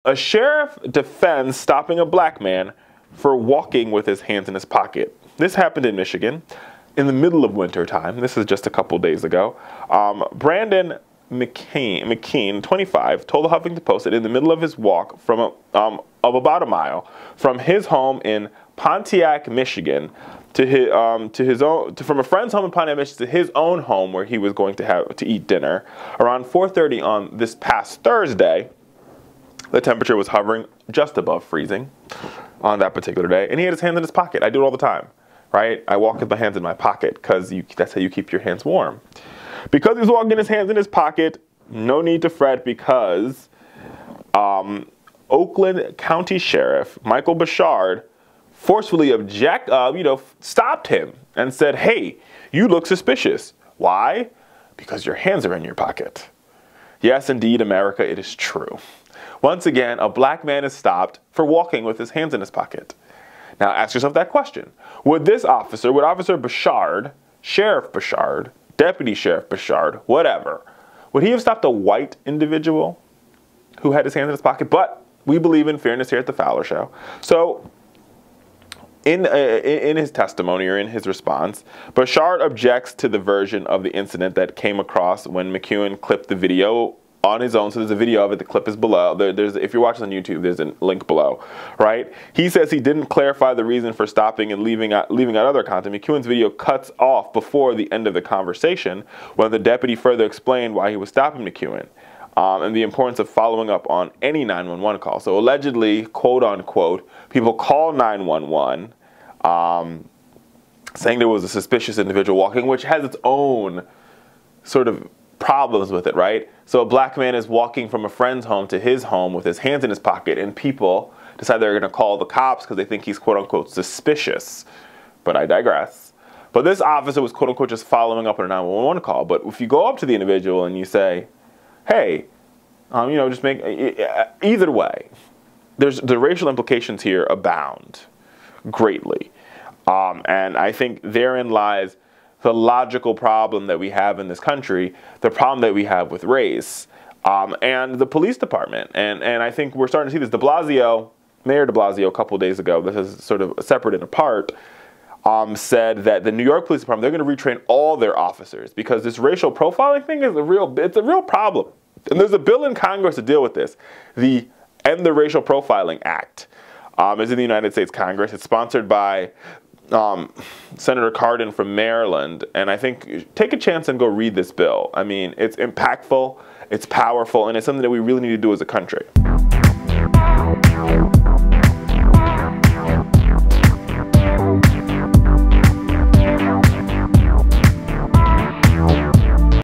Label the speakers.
Speaker 1: A sheriff defends stopping a black man for walking with his hands in his pocket. This happened in Michigan in the middle of winter time. This is just a couple days ago. Brandon McKean, 25, told the Huffington Post that in the middle of his walk from of about a mile from his home in Pontiac, Michigan, from a friend's home in Pontiac, Michigan, to his own home where he was going to eat dinner, around 4:30 on this past Thursday, the temperature was hovering just above freezing on that particular day, and he had his hands in his pocket. I do it all the time, right? I walk with my hands in my pocket because that's how you keep your hands warm. Because he's walking his hands in his pocket, no need to fret, because Oakland County Sheriff Michael Bouchard forcefully stopped him and said, "Hey, you look suspicious." Why? Because your hands are in your pocket. Yes, indeed, America, it is true. Once again, a black man is stopped for walking with his hands in his pocket. Now ask yourself that question. Would Officer Bouchard, Sheriff Bouchard, Deputy Sheriff Bouchard, whatever, would he have stopped a white individual who had his hands in his pocket? But we believe in fairness here at the Fowler Show. So in his testimony, or in his response, Bouchard objects to the version of the incident that came across when McKean clipped the video on his own. So there's a video of it. The clip is below. If you're watching on YouTube, there's a link below, right? He says he didn't clarify the reason for stopping and leaving out other content. McKean's video cuts off before the end of the conversation when the deputy further explained why he was stopping McKean, and the importance of following up on any 911 call. So allegedly, quote unquote, people call 911 saying there was a suspicious individual walking, which has its own sort of problems with it, right? So a black man is walking from a friend's home to his home with his hands in his pocket, and people decide they're going to call the cops because they think he's quote-unquote suspicious. But I digress. But this officer was quote-unquote just following up on a 911 call. But if you go up to the individual and you say, "Hey, just make," either way, the racial implications here abound greatly. And I think therein lies the logical problem that we have in this country, the problem that we have with race, and the police department. And I think we're starting to see this. Mayor de Blasio, a couple of days ago, this is sort of separate and apart, said that the New York Police Department, they're going to retrain all their officers because this racial profiling thing is it's a real problem. And there's a bill in Congress to deal with this. The End the Racial Profiling Act is in the United States Congress. It's sponsored by Senator Cardin from Maryland, and I think take a chance and go read this bill. I mean, it's impactful, it's powerful, and it's something that we really need to do as a country.